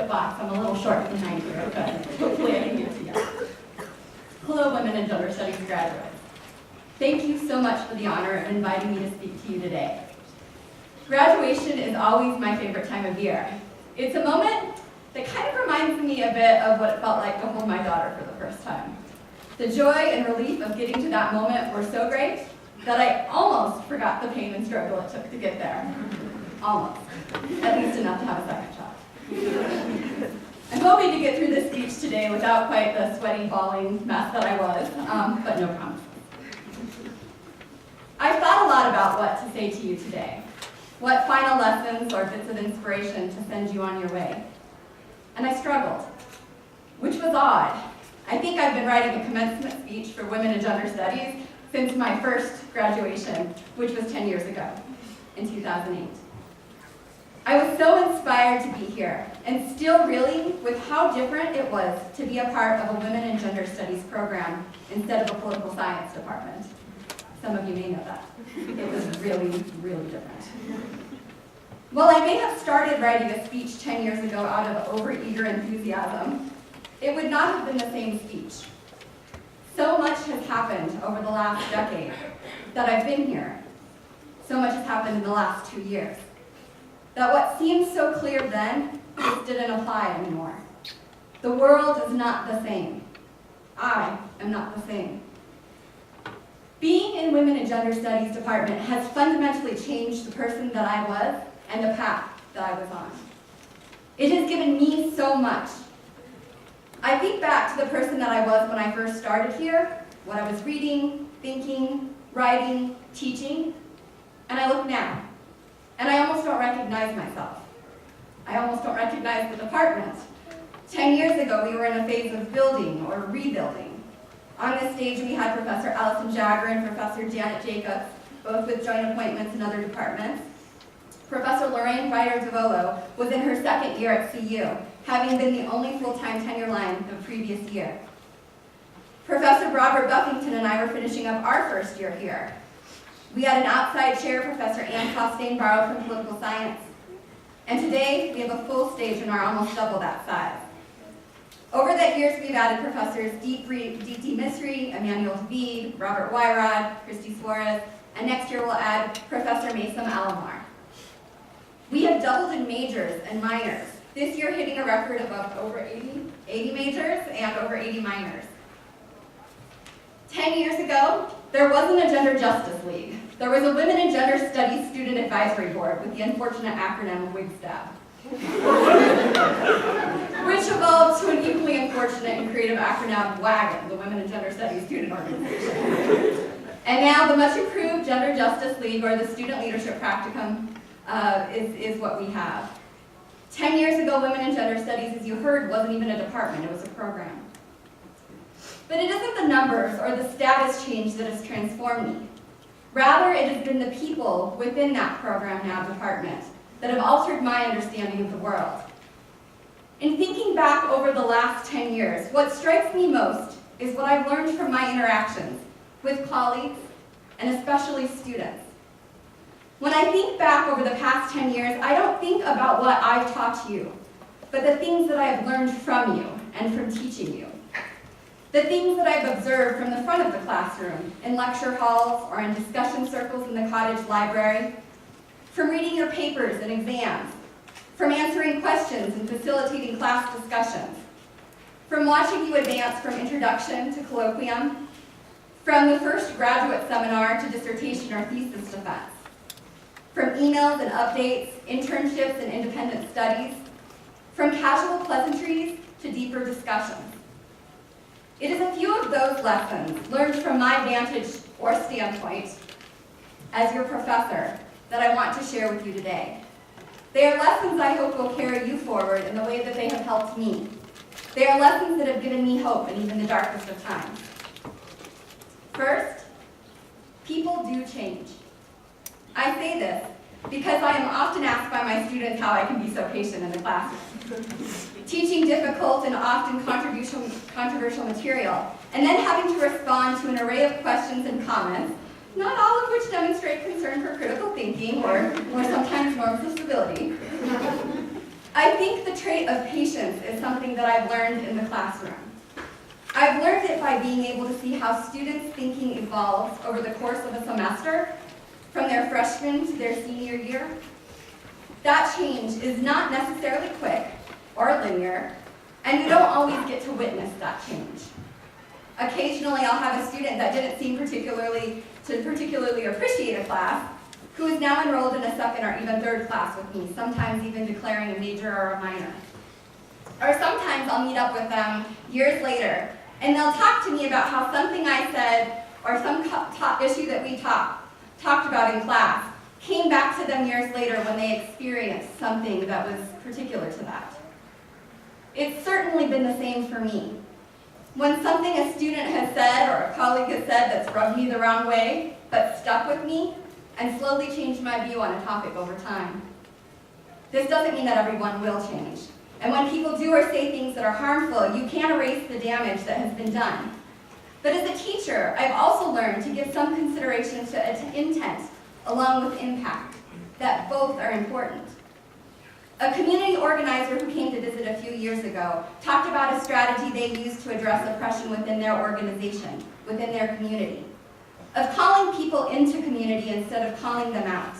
soapbox. I'm a little short behind here, but hopefully I can get to you. Hello, Women in Gender Studies graduates. Thank you so much for the honor of inviting me to speak to you today. Graduation is always my favorite time of year. It's a moment that kind of reminds me a bit of what it felt like to hold my daughter for the first time. The joy and relief of getting to that moment were so great that I almost forgot the pain and struggle it took to get there. Almost. At least enough to have a second child. I'm hoping to get through this speech today without quite the sweaty, bawling mess that I was, but no promises. I've thought a lot about what to say to you today, what final lessons or bits of inspiration to send you on your way. And I struggled, which was odd. I think I've been writing a commencement speech for Women in Gender Studies since my first graduation, which was 10 years ago, in 2008. I was so inspired to be here, and still reeling with how different it was to be a part of a Women in Gender Studies program instead of a political science department. Some of you may know that. It was really, really different. While I may have started writing a speech 10 years ago out of overeager enthusiasm, it would not have been the same speech. So much has happened over the last decade that I've been here. So much has happened in the last 2 years. That what seemed so clear then just didn't apply anymore. The world is not the same. I am not the same. Being in Women in Gender Studies department has fundamentally changed the person that I was and the path that I was on. It has given me so much. I think back to the person that I was when I first started here, what I was reading, thinking, writing, teaching, and I look now, and I almost don't recognize myself. I almost don't recognize the department. 10 years ago, we were in a phase of building or rebuilding. On this stage, we had Professor Allison Jagger and Professor Janet Jacobs, both with joint appointments in other departments. Professor Lorraine Ryder-Davolo was in her second year at CU, having been the only full-time tenure line the previous year. Professor Robert Buffington and I were finishing up our first year here. We had an outside chair, Professor Ann Costain, borrowed from political science. And today, we have a full stage and are almost double that size. Over the years, we've added Professors D.T. Misri, Emmanuel David, Robert Wyrod, Christy Suarez, and next year we'll add Professor Mason Alomar. We have doubled in majors and minors, this year hitting a record of over 80 majors and over 80 minors. 10 years ago, there wasn't a Gender Justice League. There was a Women in Gender Studies Student Advisory Board with the unfortunate acronym of WGST. Which evolved to an equally unfortunate and creative acronym WAGON, the Women in Gender Studies Student Organization. And now the much improved Gender Justice League, or the Student Leadership Practicum, is what we have. 10 years ago, Women in Gender Studies, as you heard, wasn't even a department, it was a program. But it isn't the numbers or the status change that has transformed me. Rather, it has been the people within that program now department that have altered my understanding of the world. In thinking back over the last 10 years, what strikes me most is what I've learned from my interactions with colleagues and especially students. When I think back over the past 10 years, I don't think about what I've taught you, but the things that I have learned from you and from teaching you. The things that I've observed from the front of the classroom, in lecture halls or in discussion circles in the cottage library, from reading your papers and exams, from answering questions and facilitating class discussions, from watching you advance from introduction to colloquium, from the first graduate seminar to dissertation or thesis defense, from emails and updates, internships and independent studies, from casual pleasantries to deeper discussions. It is a few of those lessons learned from my vantage or standpoint as your professor that I want to share with you today. They are lessons I hope will carry you forward in the way that they have helped me. They are lessons that have given me hope in even the darkest of times. First, people do change. I say this because I am often asked by my students how I can be so patient in the classroom. Teaching difficult and often controversial material, and then having to respond to an array of questions and comments, not all of which demonstrate concern for critical thinking or sometimes norms of civility. I think the trait of patience is something that I've learned in the classroom. I've learned it by being able to see how students' thinking evolves over the course of a semester, from their freshman to their senior year. That change is not necessarily quick or linear, and you don't always get to witness that change. Occasionally, I'll have a student that didn't seem to particularly appreciate a class, who is now enrolled in a second or even third class with me, sometimes even declaring a major or a minor. Or sometimes I'll meet up with them years later, and they'll talk to me about how something I said or some issue that we talked about in class came back to them years later when they experienced something that was particular to that. It's certainly been the same for me. When something a student has said or a colleague has said that's rubbed me the wrong way, but stuck with me, and slowly changed my view on a topic over time. This doesn't mean that everyone will change. And when people do or say things that are harmful, you can't erase the damage that has been done. But as a teacher, I've also learned to give some consideration to intent along with impact, that both are important. A community organizer who came to visit a few years ago talked about a strategy they use to address oppression within their organization, within their community, of calling people into community instead of calling them out.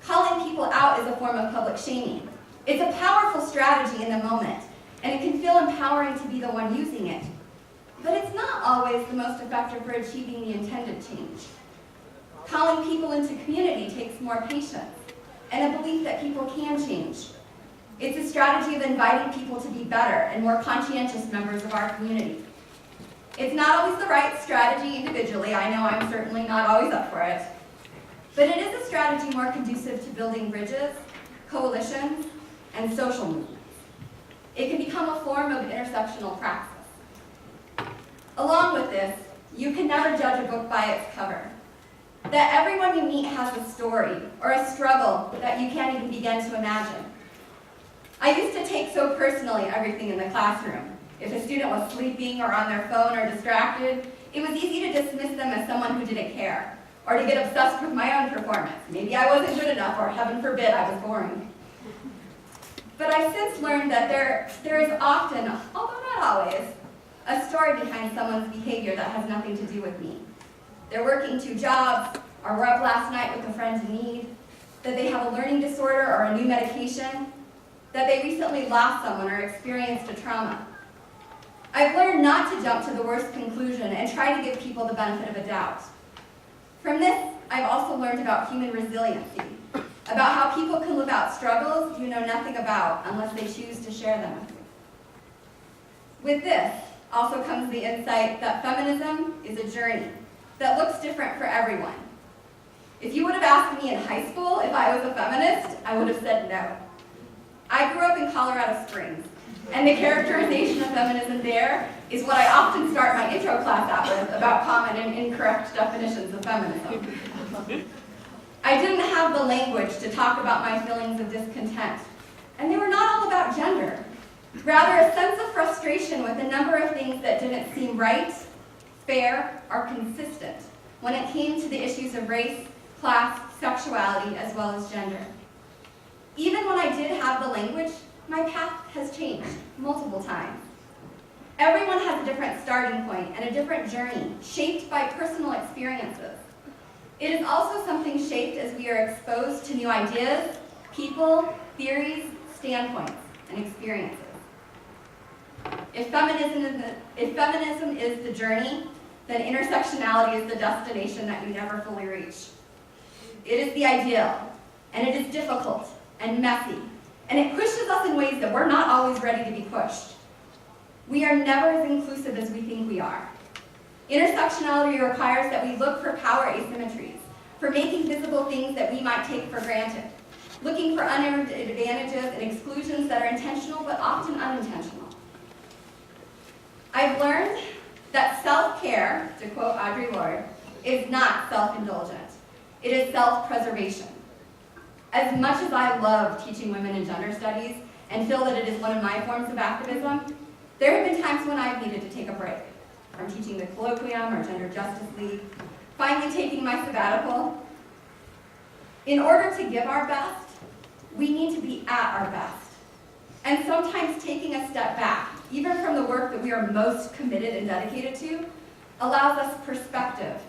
Calling people out is a form of public shaming. It's a powerful strategy in the moment, and it can feel empowering to be the one using it. But it's not always the most effective for achieving the intended change. Calling people into community takes more patience and a belief that people can change. It's a strategy of inviting people to be better and more conscientious members of our community. It's not always the right strategy individually. I know I'm certainly not always up for it. But it is a strategy more conducive to building bridges, coalitions, and social movements. It can become a form of intersectional praxis. Along with this, you can never judge a book by its cover. That everyone you meet has a story or a struggle that you can't even begin to imagine. I used to take so personally everything in the classroom. If a student was sleeping or on their phone or distracted, it was easy to dismiss them as someone who didn't care, or to get obsessed with my own performance. Maybe I wasn't good enough, or heaven forbid, I was boring. But I've since learned that there is often, although not always, a story behind someone's behavior that has nothing to do with me. They're working 2 jobs, or were up last night with a friend in need, that they have a learning disorder or a new medication, that they recently lost someone or experienced a trauma. I've learned not to jump to the worst conclusion and try to give people the benefit of a doubt. From this, I've also learned about human resiliency, about how people can live out struggles you know nothing about unless they choose to share them with you. With this also comes the insight that feminism is a journey that looks different for everyone. If you would have asked me in high school if I was a feminist, I would have said no. I grew up in Colorado Springs, and the characterization of feminism there is what I often start my intro class out with about common and incorrect definitions of feminism. I didn't have the language to talk about my feelings of discontent, and they were not all about gender. Rather, a sense of frustration with a number of things that didn't seem right, fair, or consistent when it came to the issues of race, class, sexuality, as well as gender. Even when I did have the language, my path has changed multiple times. Everyone has a different starting point and a different journey, shaped by personal experiences. It is also something shaped as we are exposed to new ideas, people, theories, standpoints, and experiences. If feminism is the journey, then intersectionality is the destination that you never fully reach. It is the ideal, and it is difficult and messy, and it pushes us in ways that we're not always ready to be pushed. We are never as inclusive as we think we are. Intersectionality requires that we look for power asymmetries, for making visible things that we might take for granted, looking for unearned advantages and exclusions that are intentional but often unintentional. I've learned that self-care, to quote Audre Lorde, is not self-indulgent. It is self-preservation. As much as I love teaching women in gender studies and feel that it is one of my forms of activism, there have been times when I've needed to take a break from teaching the colloquium or Gender Justice League, finally taking my sabbatical. In order to give our best, we need to be at our best. And sometimes taking a step back, even from the work that we are most committed and dedicated to, allows us perspective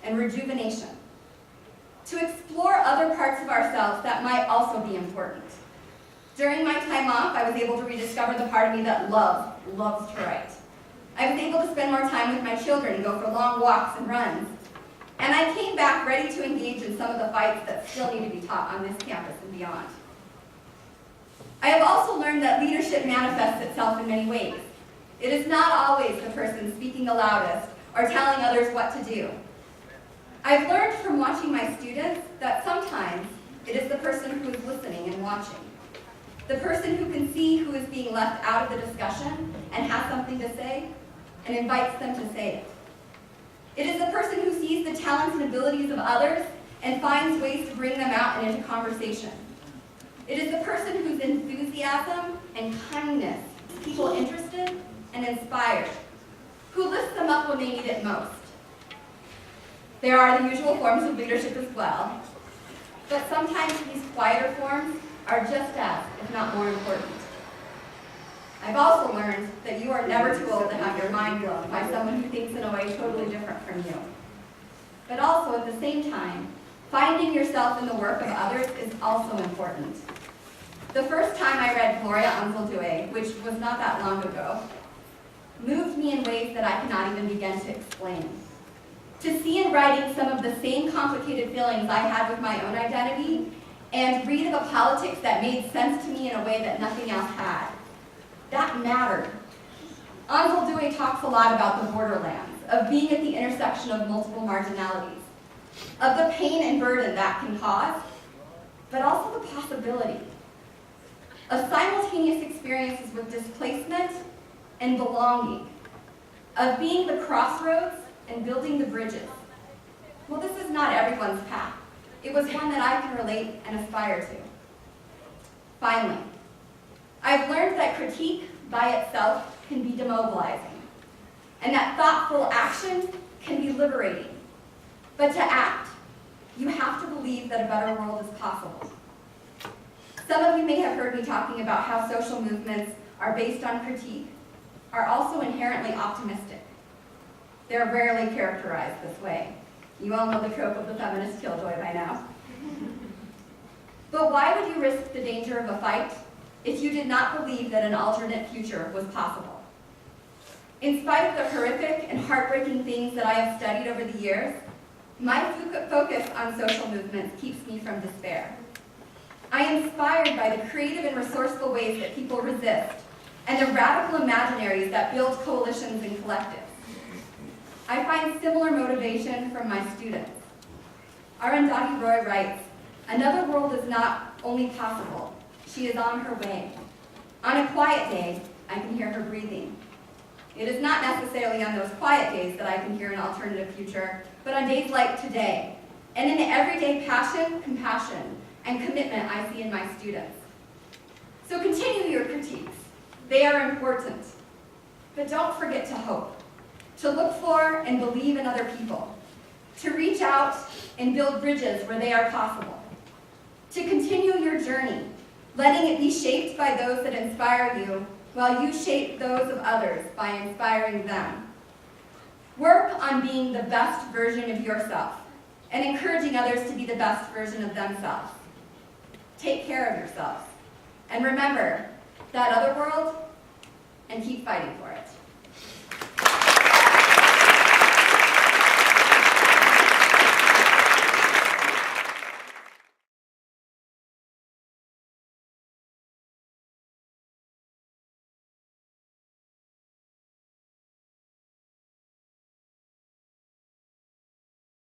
and rejuvenation to explore other parts of ourselves that might also be important. During my time off, I was able to rediscover the part of me that loves to write. I was able to spend more time with my children and go for long walks and runs. And I came back ready to engage in some of the fights that still need to be taught on this campus and beyond. I have also learned that leadership manifests itself in many ways. It is not always the person speaking the loudest or telling others what to do. I've learned from watching my students that sometimes it is the person who is listening and watching. The person who can see who is being left out of the discussion and has something to say and invites them to say it. It is the person who sees the talents and abilities of others and finds ways to bring them out and into conversation. It is the person whose enthusiasm and kindness keeps people interested and inspired, who lifts them up when they need it most. There are the usual forms of leadership as well, but sometimes these quieter forms are just as, if not more important. I've also learned that you are never too old to have your mind blown by someone who thinks in a way totally different from you. But also, at the same time, finding yourself in the work of others is also important. The first time I read Gloria Anzaldúa, which was not that long ago, moved me in ways that I cannot even begin to explain. To see in writing some of the same complicated feelings I had with my own identity, and read of a politics that made sense to me in a way that nothing else had. That mattered. Anzaldúa talks a lot about the borderlands, of being at the intersection of multiple marginalities, of the pain and burden that can cause, but also the possibility of simultaneous experiences with displacement and belonging, of being the crossroads and building the bridges. Well, this is not everyone's path. It was one that I can relate and aspire to. Finally, I've learned that critique by itself can be demobilizing, and that thoughtful action can be liberating. But to act, you have to believe that a better world is possible. Some of you may have heard me talking about how social movements are based on critique, are also inherently optimistic. They're rarely characterized this way. You all know the trope of the feminist killjoy by now. But why would you risk the danger of a fight if you did not believe that an alternate future was possible? In spite of the horrific and heartbreaking things that I have studied over the years, my focus on social movements keeps me from despair. I am inspired by the creative and resourceful ways that people resist and the radical imaginaries that build coalitions and collectives. I find similar motivation from my students. Arundhati Roy writes, "Another world is not only possible, she is on her way. On a quiet day, I can hear her breathing. It is not necessarily on those quiet days that I can hear an alternative future, but on days like today, and in the everyday passion, compassion, and commitment I see in my students." So continue your critiques. They are important. But don't forget to hope, to look for and believe in other people, to reach out and build bridges where they are possible, to continue your journey, letting it be shaped by those that inspire you, while you shape those of others by inspiring them. Work on being the best version of yourself and encouraging others to be the best version of themselves. Take care of yourselves, and remember that other world, and keep fighting for it.